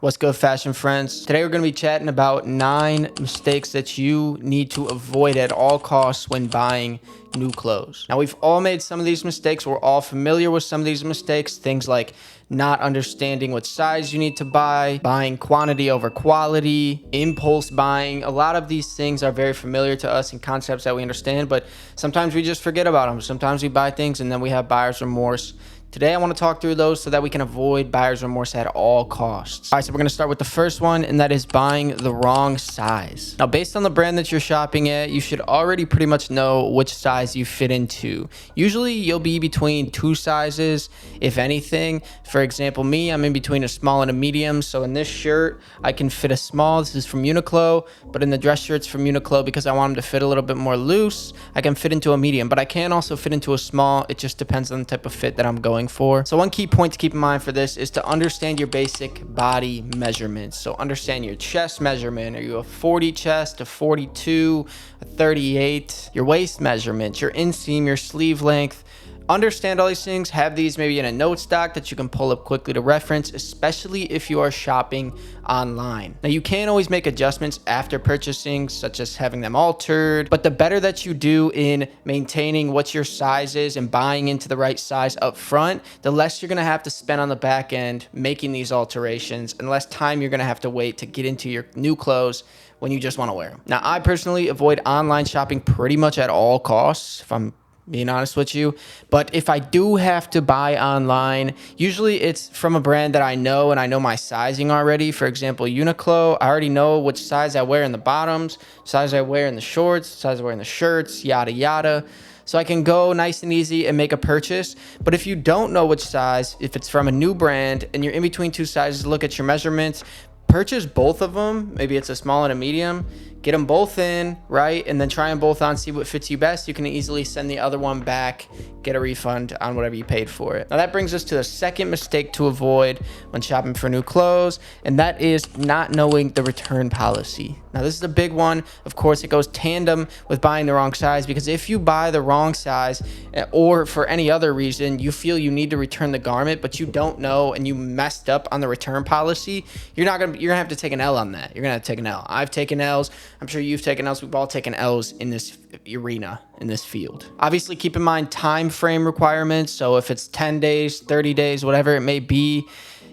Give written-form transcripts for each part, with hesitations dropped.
What's good, fashion friends? Today we're going to be chatting about 9 mistakes that you need to avoid at all costs when buying new clothes. Now, we've all made some of these mistakes. We're all familiar with some of these mistakes. Things like not understanding what size you need to buy, buying quantity over quality, impulse buying. A lot of these things are very familiar to us and concepts that we understand, but sometimes we just forget about them. Sometimes we buy things and then we have buyer's remorse. Today, I want to talk through those so that we can avoid buyer's remorse at all costs. All right, so we're going to start with the first one, and that is buying the wrong size. Now, based on the brand that you're shopping at, you should already pretty much know which size you fit into. Usually, you'll be between 2 sizes, if anything. For example, me, I'm in between a small and a medium. So in this shirt, I can fit a small. This is from Uniqlo, but in the dress shirts from Uniqlo, because I want them to fit a little bit more loose, I can fit into a medium, but I can also fit into a small. It just depends on the type of fit that I'm going for. So one key point to keep in mind for this is to understand your basic body measurements. So understand your chest measurement. Are you a 40 chest, a 42, a 38? Your waist measurement, your inseam, your sleeve length. Understand all these things. Have these maybe in a note stock that you can pull up quickly to reference, especially if you are shopping online. Now, you can always make adjustments after purchasing, such as having them altered, but the better that you do in maintaining what your size is and buying into the right size up front, the less you're gonna have to spend on the back end making these alterations, and less time you're gonna have to wait to get into your new clothes when you just wanna wear them. Now, I personally avoid online shopping pretty much at all costs, if I'm being honest with you. But if I do have to buy online, usually it's from a brand that I know and I know my sizing already. For example, Uniqlo, I already know which size I wear in the bottoms, size I wear in the shorts, size I wear in the shirts, yada, yada. So I can go nice and easy and make a purchase. But if you don't know which size, if it's from a new brand and you're in between 2 sizes, look at your measurements, purchase both of them. Maybe it's a small and a medium. Get them both in, right? And then try them both on, see what fits you best. You can easily send the other one back, get a refund on whatever you paid for it. Now that brings us to the second mistake to avoid when shopping for new clothes, and that is not knowing the return policy. Now this is a big one. Of course, it goes tandem with buying the wrong size, because if you buy the wrong size or for any other reason, you feel you need to return the garment, but you don't know and you messed up on the return policy, you're gonna have to take an L on that. You're gonna have to take an L. I've taken L's. I'm sure you've taken L's. We've all taken L's in this arena, in this field. Obviously, keep in mind time frame requirements. So if it's 10 days, 30 days, whatever it may be,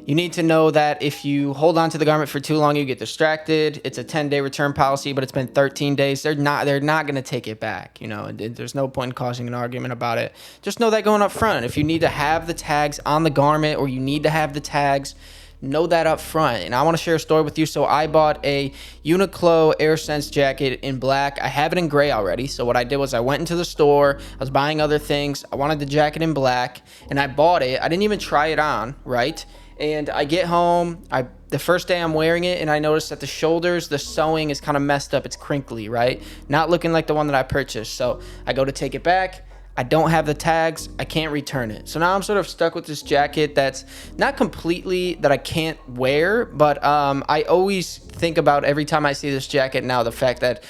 you need to know that if you hold on to the garment for too long, you get distracted. It's a 10-day return policy, but it's been 13 days. They're not going to take it back. You know, there's no point in causing an argument about it. Just know that going up front. If you need to have the tags on the garment, or you need to have the tags, know that up front. And I want to share a story with you. So I bought a Uniqlo Airsense jacket in black. I have it in gray already. So what I did was I went into the store. I was buying other things. I wanted the jacket in black, and I bought it. I didn't even try it on, right? And I get home, the first day I'm wearing it, and I noticed that the shoulders, the sewing is kind of messed up. It's crinkly, right? Not looking like the one that I purchased. So I go to take it back. I don't have the tags. I can't return it. So now I'm sort of stuck with this jacket that's not completely that I can't wear, but I always think about every time I see this jacket now, the fact that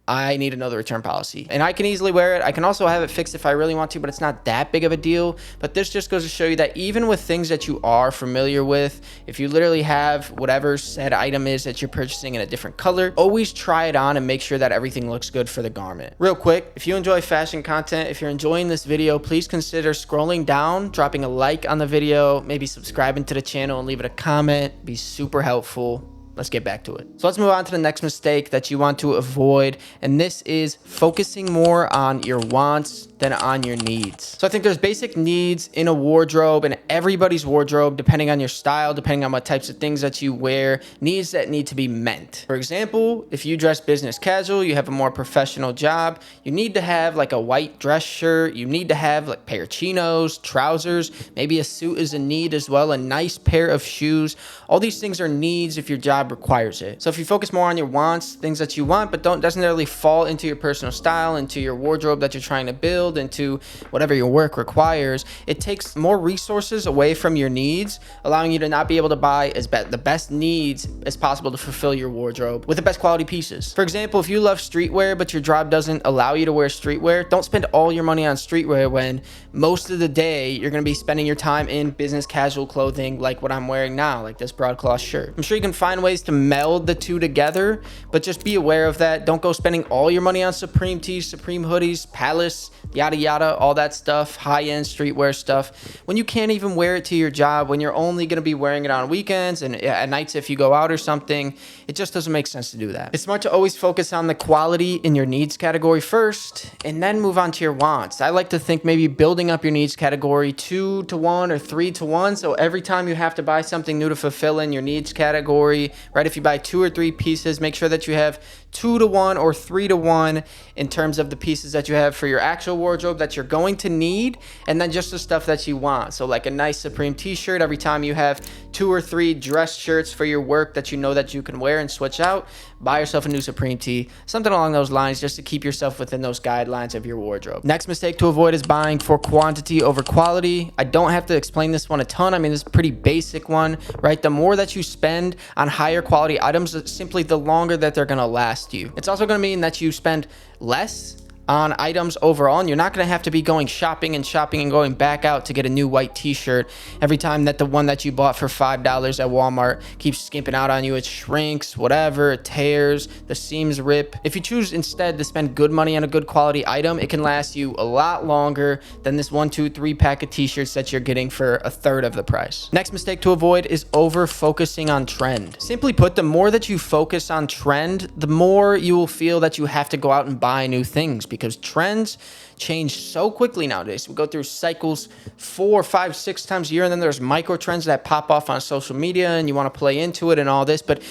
I need to know the return policy. And I can easily wear it. I can also have it fixed if I really want to, but it's not that big of a deal. But this just goes to show you that even with things that you are familiar with, if you literally have whatever said item is that you're purchasing in a different color, always try it on and make sure that everything looks good for the garment. Real quick, if you enjoy fashion content, if you're enjoying this video, please consider scrolling down, dropping a like on the video, maybe subscribing to the channel and leave it a comment. Be super helpful. Let's get back to it. So let's move on to the next mistake that you want to avoid, and this is focusing more on your wants than on your needs. So I think there's basic needs in a wardrobe, and everybody's wardrobe, depending on your style, depending on what types of things that you wear, needs that need to be met. For example, if you dress business casual, you have a more professional job, you need to have like a white dress shirt, you need to have like pair of chinos, trousers, maybe a suit is a need as well, a nice pair of shoes. All these things are needs if your job requires it. So if you focus more on your wants, things that you want, but doesn't necessarily fall into your personal style, into your wardrobe that you're trying to build, into whatever your work requires, it takes more resources resources away from your needs, allowing you to not be able to buy the best needs as possible to fulfill your wardrobe with the best quality pieces. For example, if you love streetwear, but your job doesn't allow you to wear streetwear, don't spend all your money on streetwear when most of the day you're going to be spending your time in business casual clothing like what I'm wearing now, like this broadcloth shirt. I'm sure you can find ways to meld the two together, but just be aware of that. Don't go spending all your money on Supreme tees, Supreme hoodies, Palace, yada yada, all that stuff, high-end streetwear stuff, when you can't even wear it to your job, when you're only going to be wearing it on weekends and at nights if you go out or something. It just doesn't make sense to do that. It's smart to always focus on the quality in your needs category first and then move on to your wants. I like to think maybe building up your needs category 2 to 1 or 3 to 1. So every time you have to buy something new to fulfill in your needs category, right? If you buy 2 or 3 pieces, make sure that you have 2 to 1 or 3 to 1 in terms of the pieces that you have for your actual wardrobe that you're going to need, and then just the stuff that you want. So like a nice Supreme t-shirt, every time you have 2 or 3 dress shirts for your work that you know that you can wear and switch out, buy yourself a new Supreme tee, something along those lines, just to keep yourself within those guidelines of your wardrobe. Next mistake to avoid is buying for quantity over quality. I don't have to explain this one a ton. I mean, this is a pretty basic one, right? The more that you spend on higher quality items, simply the longer that they're going to last you. It's also going to mean that you spend less on items overall, and you're not going to have to be going shopping and going back out to get a new white t-shirt every time that the one that you bought for $5 at Walmart keeps skimping out on you. It shrinks, whatever, it tears, the seams rip. If you choose instead to spend good money on a good quality item, it can last you a lot longer than this 1, 2, 3 pack of t-shirts that you're getting for a third of the price. Next mistake to avoid is over focusing on trend. Simply put, the more that you focus on trend, the more you will feel that you have to go out and buy new things, because trends change so quickly nowadays. We go through cycles 4, 5, 6 times a year, and then there's micro trends that pop off on social media and you want to play into it and all this, but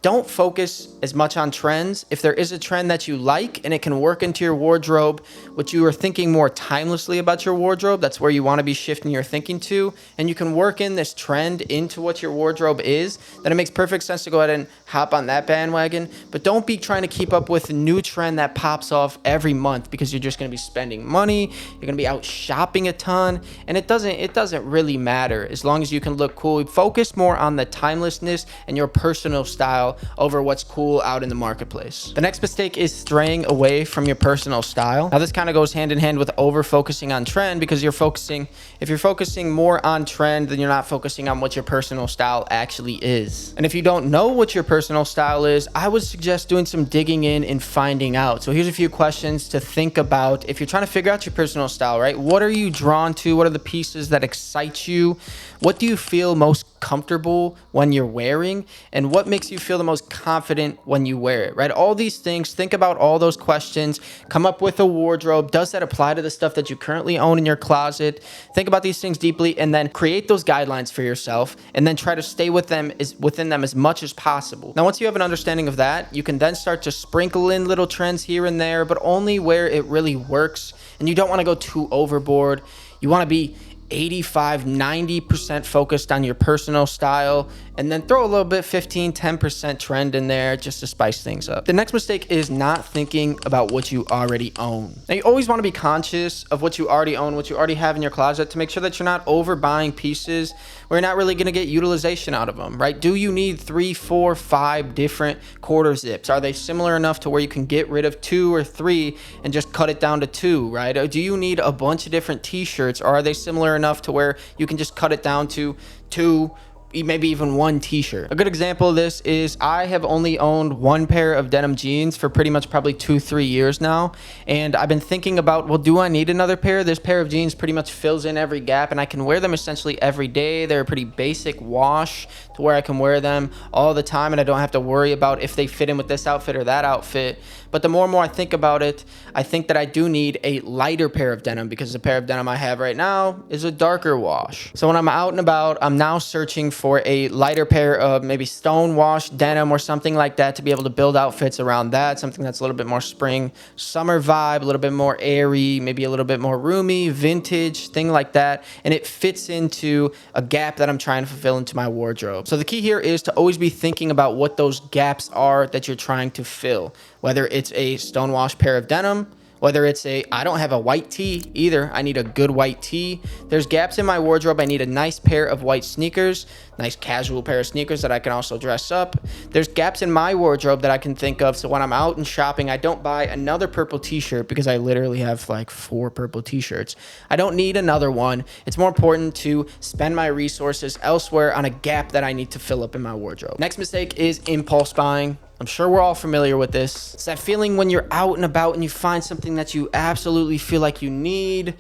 don't focus as much on trends. If there is a trend that you like and it can work into your wardrobe, but you are thinking more timelessly about your wardrobe, that's where you want to be shifting your thinking to, and you can work in this trend into what your wardrobe is, then it makes perfect sense to go ahead and hop on that bandwagon. But don't be trying to keep up with a new trend that pops off every month, because you're just going to be spending money, you're going to be out shopping a ton, and it doesn't really matter as long as you can look cool. Focus more on the timelessness and your personal style over what's cool out in the marketplace. The next mistake is straying away from your personal style. Now this kind of goes hand in hand with over focusing on trend, because if you're focusing more on trend, then you're not focusing on what your personal style actually is. And if you don't know what your personal style is, I would suggest doing some digging in and finding out. So here's a few questions to think about if you're trying to figure out your personal style, right? What are you drawn to? What are the pieces that excite you? What do you feel most comfortable when you're wearing? And what makes you feel the most confident when you wear it, right? All these things, think about all those questions, come up with a wardrobe. Does that apply to the stuff that you currently own in your closet? Think about these things deeply and then create those guidelines for yourself, and then try to stay within them as much as possible. Now, once you have an understanding of that, you can then start to sprinkle in little trends here and there, but only where it really works. And you don't want to go too overboard. You want to be 85-90% focused on your personal style, and then throw a little bit 15-10% trend in there just to spice things up. The next mistake is not thinking about what you already own. Now, you always want to be conscious of what you already own, what you already have in your closet, to make sure that you're not overbuying pieces where you're not really going to get utilization out of them, right? Do you need 3, 4, 5 different quarter zips? Are they similar enough to where you can get rid of 2 or 3 and just cut it down to 2, right? Or do you need a bunch of different t-shirts, or are they similar enough to where you can just cut it down to 2, maybe even 1 t-shirt? A good example of this is I have only owned 1 pair of denim jeans for pretty much probably 2-3 years now, and I've been thinking about, well, do I need another pair? This pair of jeans pretty much fills in every gap, and I can wear them essentially every day. They're a pretty basic wash to where I can wear them all the time, and I don't have to worry about if they fit in with this outfit or that outfit. But the more and more I think about it, I think that I do need a lighter pair of denim, because the pair of denim I have right now is a darker wash. So when I'm out and about, I'm now searching for a lighter pair of maybe stone wash denim or something like that to be able to build outfits around that. Something that's a little bit more spring, summer vibe, a little bit more airy, maybe a little bit more roomy, vintage, thing like that. And it fits into a gap that I'm trying to fulfill into my wardrobe. So the key here is to always be thinking about what those gaps are that you're trying to fill. Whether it's a stonewash pair of denim, Whether it's I don't have a white tee either. I need a good white tee. There's gaps in my wardrobe. I need a nice pair of white sneakers, nice casual pair of sneakers that I can also dress up. There's gaps in my wardrobe that I can think of. So when I'm out and shopping, I don't buy another purple t-shirt because I literally have like 4 purple t-shirts. I don't need another one. It's more important to spend my resources elsewhere on a gap that I need to fill up in my wardrobe. Next mistake is impulse buying. I'm sure we're all familiar with this. It's that feeling when you're out and about and you find something that you absolutely feel like you need.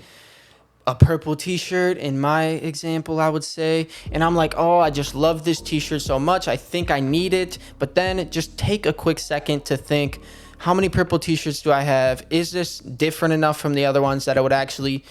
A purple t-shirt in my example, I would say, and I'm like, oh, I just love this t-shirt so much, I think I need it. But then just take a quick second to think, how many purple t-shirts do I have? Is this different enough from the other ones that it would actually,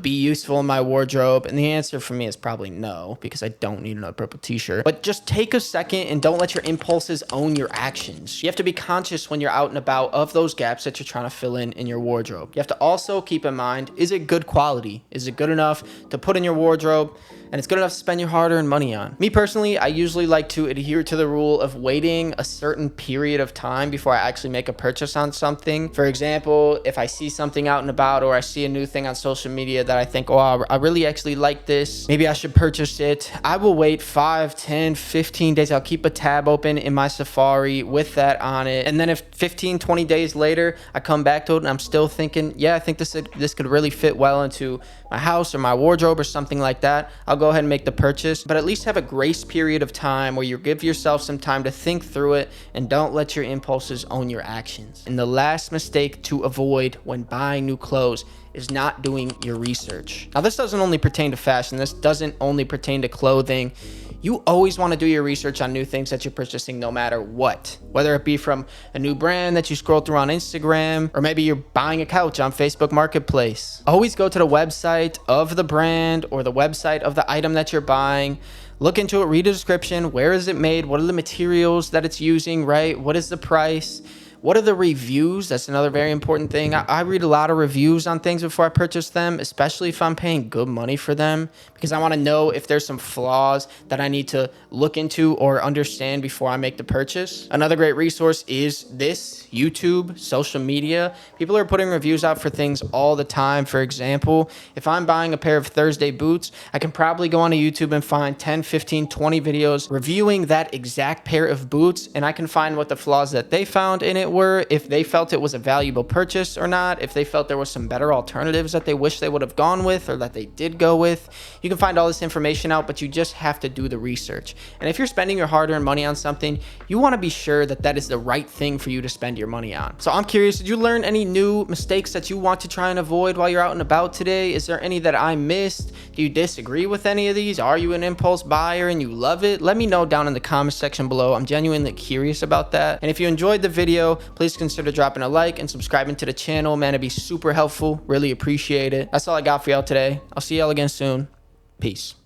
be useful in my wardrobe? And the answer for me is probably no, because I don't need another purple t-shirt. But just take a second and don't let your impulses own your actions. You have to be conscious when you're out and about of those gaps that you're trying to fill in your wardrobe. You have to also keep in mind, is it good quality? Is it good enough to put in your wardrobe? And it's good enough to spend your hard-earned money on. Me personally, I usually like to adhere to the rule of waiting a certain period of time before I actually make a purchase on something. For example, if I see something out and about or I see a new thing on social media that I think, oh, I really actually like this, maybe I should purchase it, I will wait 5, 10, 15 days. I'll keep a tab open in my Safari with that on it. And then if 15, 20 days later, I come back to it and I'm still thinking, yeah, I think this could really fit well into my house or my wardrobe or something like that, I'll go ahead and make the purchase. But at least have a grace period of time where you give yourself some time to think through it and don't let your impulses own your actions. And the last mistake to avoid when buying new clothes is not doing your research. Now, this doesn't only pertain to fashion. This doesn't only pertain to clothing. You always want to do your research on new things that you're purchasing no matter what. Whether it be from a new brand that you scroll through on Instagram, or maybe you're buying a couch on Facebook Marketplace. Always go to the website of the brand or the website of the item that you're buying. Look into it, read a description. Where is it made? What are the materials that it's using, right? What is the price? What are the reviews? That's another very important thing. I read a lot of reviews on things before I purchase them, especially if I'm paying good money for them, because I want to know if there's some flaws that I need to look into or understand before I make the purchase. Another great resource is this, YouTube, social media. People are putting reviews out for things all the time. For example, if I'm buying a pair of Thursday boots, I can probably go onto YouTube and find 10, 15, 20 videos reviewing that exact pair of boots, and I can find what the flaws that they found in it were, if they felt it was a valuable purchase or not, if they felt there was some better alternatives that they wish they would have gone with or that they did go with. You can find all this information out, but you just have to do the research. And if you're spending your hard-earned money on something, you want to be sure that that is the right thing for you to spend your money on. So I'm curious, did you learn any new mistakes that you want to try and avoid while you're out and about today? Is there any that I missed? Do you disagree with any of these? Are you an impulse buyer and you love it? Let me know down in the comment section below. I'm genuinely curious about that. And if you enjoyed the video, please consider dropping a like and subscribing to the channel. Man, it'd be super helpful. Really appreciate it. That's all I got for y'all today. I'll see y'all again soon. Peace.